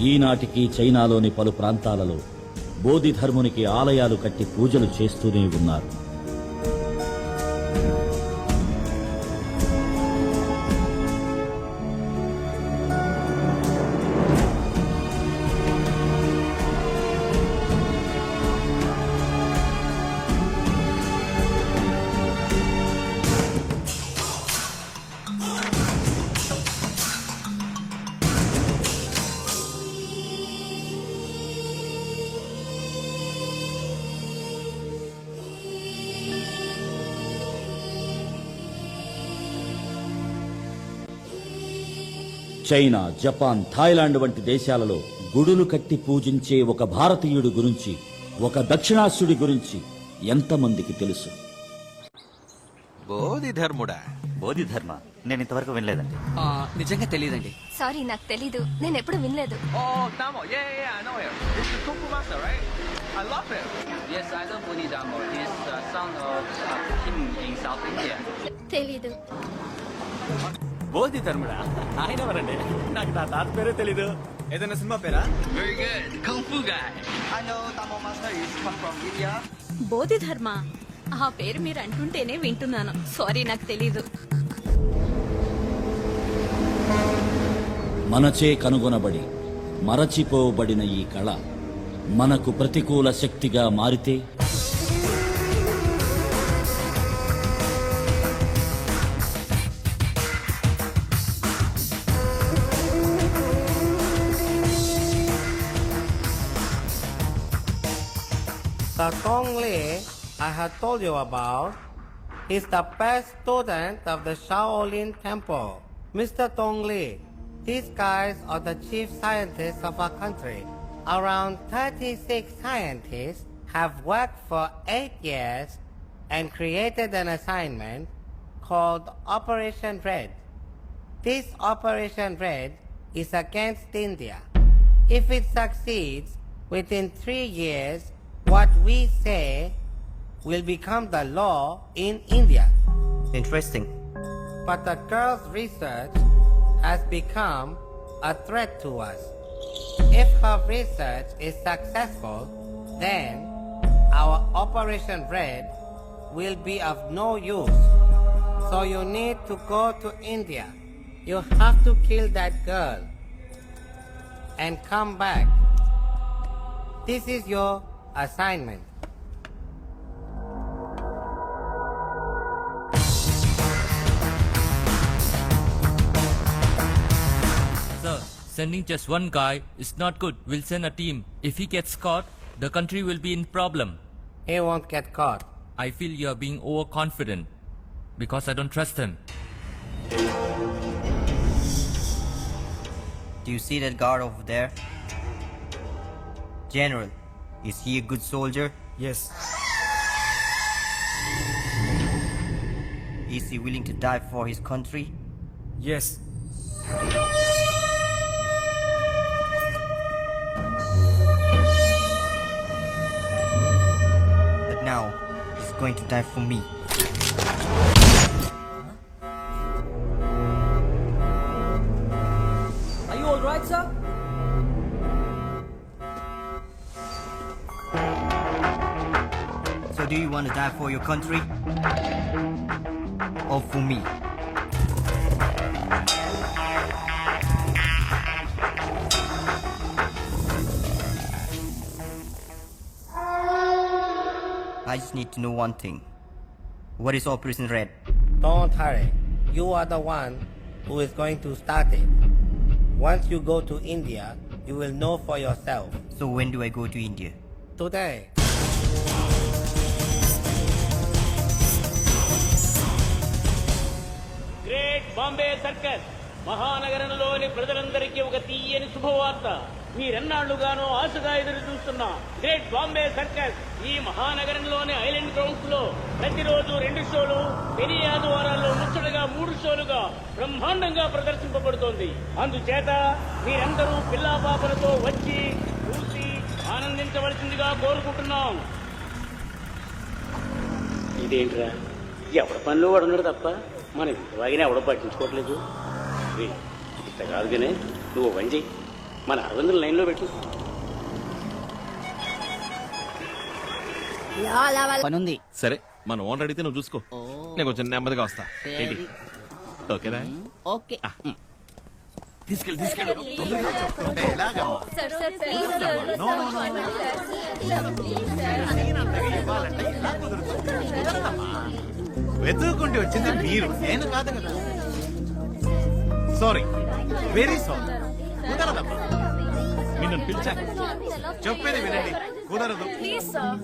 ఈనాటికి చైనాలోని పలు ప్రాంతాలలో బోధిధర్మునికి ఆలయాలు కట్టి పూజలు చేస్తూనే ఉన్నారు. చైనా, జపాన్, థాయిలాండ్ వంటి దేశాలలో గుడులు కట్టి పూజించే ఒక భారతీయుడి గురించి, ఒక దక్షిణాస్యుడి గురించి ఎంతమందికి తెలుసు? బోధిధర్ముడా? బోధిధర్మ నేను ఇంతవరకు వినలేదండి. నిజంగా తెలియదండి. సారీ, నాకు తెలీదు. నేను ఎప్పుడు వినలేదు. Damo. Yeah, I know him. He's the Kung Fu master, right? I love him. Yes, I love Bodhidharma. He's the son of king in South India. తెలీదు. బోధిధర్ముడా? ఆయన ఎవరండి? నాకు నా తాత పేరే తెలీదు. ఏదైనా cinema para? Very good. Kung Fu guy. I know Damo master is come from India. Bodhidharma ఆ పేరు మీరు అంటుంటేనే వింటున్నాను. సారీ, నాకు తెలీదు. మనచే కనుగొనబడి మరచిపోబడిన ఈ కళ మనకు ప్రతికూల శక్తిగా మారితే The Tong Li I have told you about is the best student of the Shaolin Temple. Mr. Tong Li, these guys are the chief scientists of our country. Around 36 scientists have worked for 8 years and created an assignment called Operation Red. This Operation Red is against India. If it succeeds, within 3 years, what we say will become the law in India. Interesting. But the girl's research has become a threat to us. If her research is successful, then our Operation Red will be of no use. So you need to go to India. You have to kill that girl and come back. This is your assignment. Sir, sending just one guy is not good. We'll send a team. If he gets caught, the country will be in problem. He won't get caught. I feel you are being overconfident because I don't trust him. Do you see that guard over there? General, is he a good soldier? Yes. Is he willing to die for his country? Yes. But now, he's going to die for me. Are you all right, sir? So do you want to die for your country? Or for me? I just need to know one thing. What is Operation Red? Don't hurry. You are the one who is going to start it. Once you go to India, you will know for yourself. So when do I go to India? Today. Great Bombay circus మహానగరంలోని ప్రజలందరికీ ఒక తీయని శుభవార్త. మీరెన్నాళ్లుగానో ఆశగా ఎదురు చూస్తున్న great Bombay circus ఈ మహానగరంలోని island grounds లో ప్రతిరోజు 2 షోలు, పెని ఆదివారాల్లో ముచ్చటగా 3 షోలుగా బ్రహ్మాండంగా ప్రదర్శింపబడుతోంది. అందుచేత మీరందరూ పిల్లా పాపలతో వచ్చి చూసి ఆనందించవలసిందిగా కోరుకుంటున్నాం. ఇదేంట్రా, ఎవడ పనిలో వాడు ఉన్నాడు తప్ప మన వాగిన ఎవడో పట్టించుకోవట్లేదు. ఇంత కాదుగానే నువ్వు పని చెయ్యి. మన అరవింద్ లైన్ లో పెట్టు. పనుంది. సరే మన ఓనర్ అడిగితే నువ్వు చూసుకో, నేను కొంచెం నెమ్మదిగా వస్తా. ఏంటి ఓకేనా? ఓకే. తీసుకెళ్ళి సార్ సార్ ప్లీజ్ సార్. వెతుక్కుంటూ వచ్చింది మీరు, నేను కాదు కదా. Sorry, very sorry. కుదరదమ్మా, మీరు నన్ను పిలిచాను, చెప్పేది వినండి. కుదరదు. ప్లీజ్ సార్,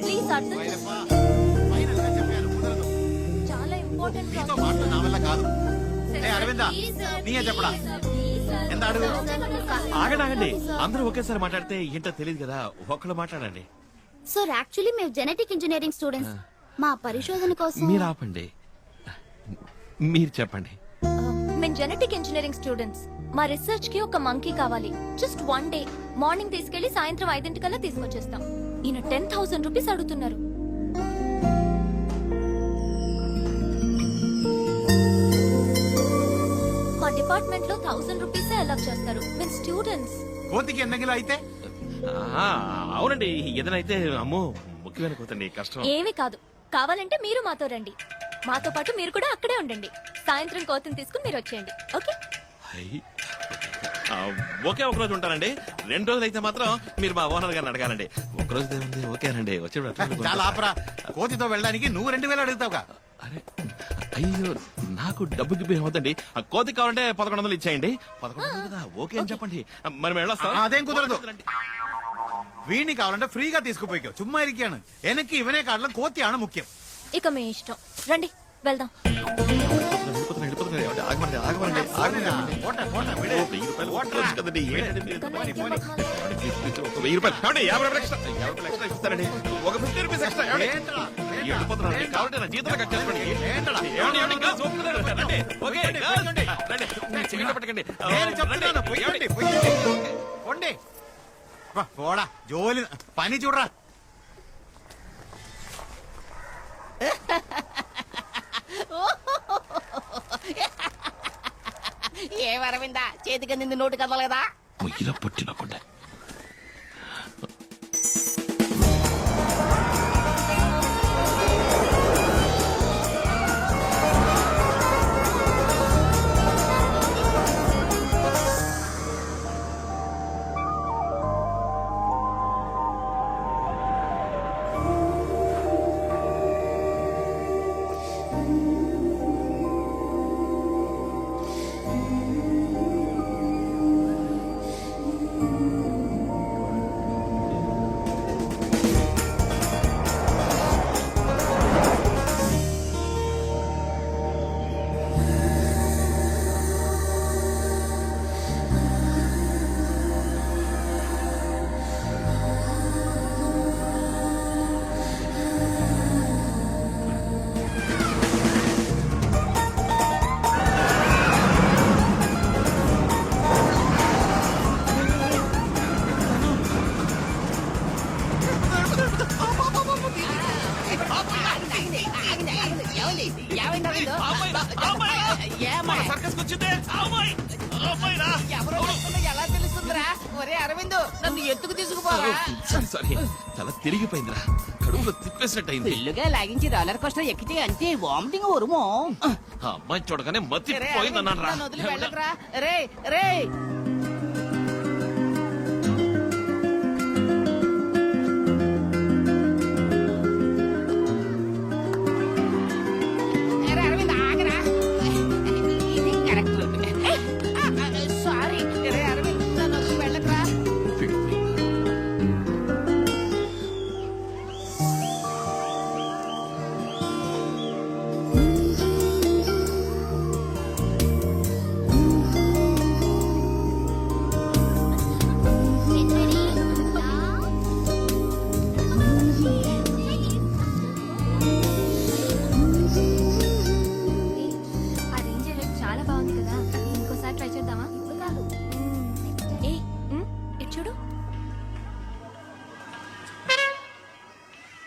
ప్లీజ్ అర్థం చేసుకోండి. చాలా ఇంపార్టెంట్ నీతో మాటలు నా వల్ల కాదు. ఏ అరవిందా, నీయే చెప్పడా? ఎంత అడుగు? ఆగండి, అందరూ ఒకేసారి మాట్లాడితే ఏంటో తెలియదు కదా, ఒక్కళ్ళు మాట్లాడండి. సార్ యాక్చువల్లీ మేము జెనెటిక్ ఇంజనీరింగ్ స్టూడెంట్స్. మా పరిశోధన కోసం మీరు ఆపండి, మీరు చెప్పండి. మేము జెనెటిక్ ఇంజనీరింగ్ స్టూడెంట్స్. మా రీసెర్చ్ కి ఒక మంకీ కావాలి. Just 1 day. మార్నింగ్ తీసుకెళ్లి సాయంత్రం 5 తీసుకొచ్చేస్తాం. ఈయన 10,000 రూపీస్ అడుగుతున్నారు. మా డిపార్ట్మెంట్ లో 1000 రూపీసే అలౌ చేస్తారు. మేము స్టూడెంట్స్. కోతికి ఎన్ని కిలో అయితే? అవునండి, ఏదైనా అయితే అమ్మో ముఖ్యమైన కోతండి, కష్టం. ఏమీ కాదు, కావాలంటే మీరు మాతో రండి. మాతో పాటు మీరు కూడా అక్కడే ఉండండి. సాయంత్రం కోతిని తీసుకుని మీరు వచ్చేయండి. ఓకే? హై. ఒకే ఒక రోజు ఉంటానండి. 2 రోజులు అయితే మాత్రం మీరు మా ఓనర్ గారిని అడగాలండి. ఒక రోజు ఏముంది, ఓకేనండి. వచ్చేప్పుడు చాలా ఆపరా, కోతితో వెళ్ళడానికి నువ్వు 2,000 అడుగుతావుగా. అరే అయ్యో, నాకు డబ్బుకి బిహేవ్ అవుతండి. ఆ కోతికి కావాలంటే 1100 ఇచ్చేయండి. 1100 కదా, ఓకే అని చెప్పండి. మరి మేము వెళ్ళొస్తాం. అదేం కుదరదు. వీడిని కావాలంటే ఫ్రీగా తీసుకుపోయి చుమ్మా ఇరికాను. వెనక్కి ఇవనే కాడలో కోతి ఆడ ముఖ్యం. ఇక మీ ఇష్టం, రండి వెళ్దాం. పోడా జోలి పని చూడరా. ఏమరవిందా, చేతికి నింది నోటు కదవాలి కదా. ఇలా పుట్టినకుండా ఎలా తెలుస్తుందిరా? ఒరే అరవింద్, నన్ను ఎత్తుకు తీసుకుపోరా. సారీ, చాలా తిరిగిపోయిందిరా, కడుపులో తిప్పేసినట్టయింది. పిల్లుగా లాగించి రోలర్ కోస్టర్ ఎక్కితే అంతే వామిటింగ్ ఉరుమో. ఆ అమ్మాయి చూడగానే మతి పోయిందన్నాను రా. నన్ను వదిలి వెళ్ళకురా. రే రే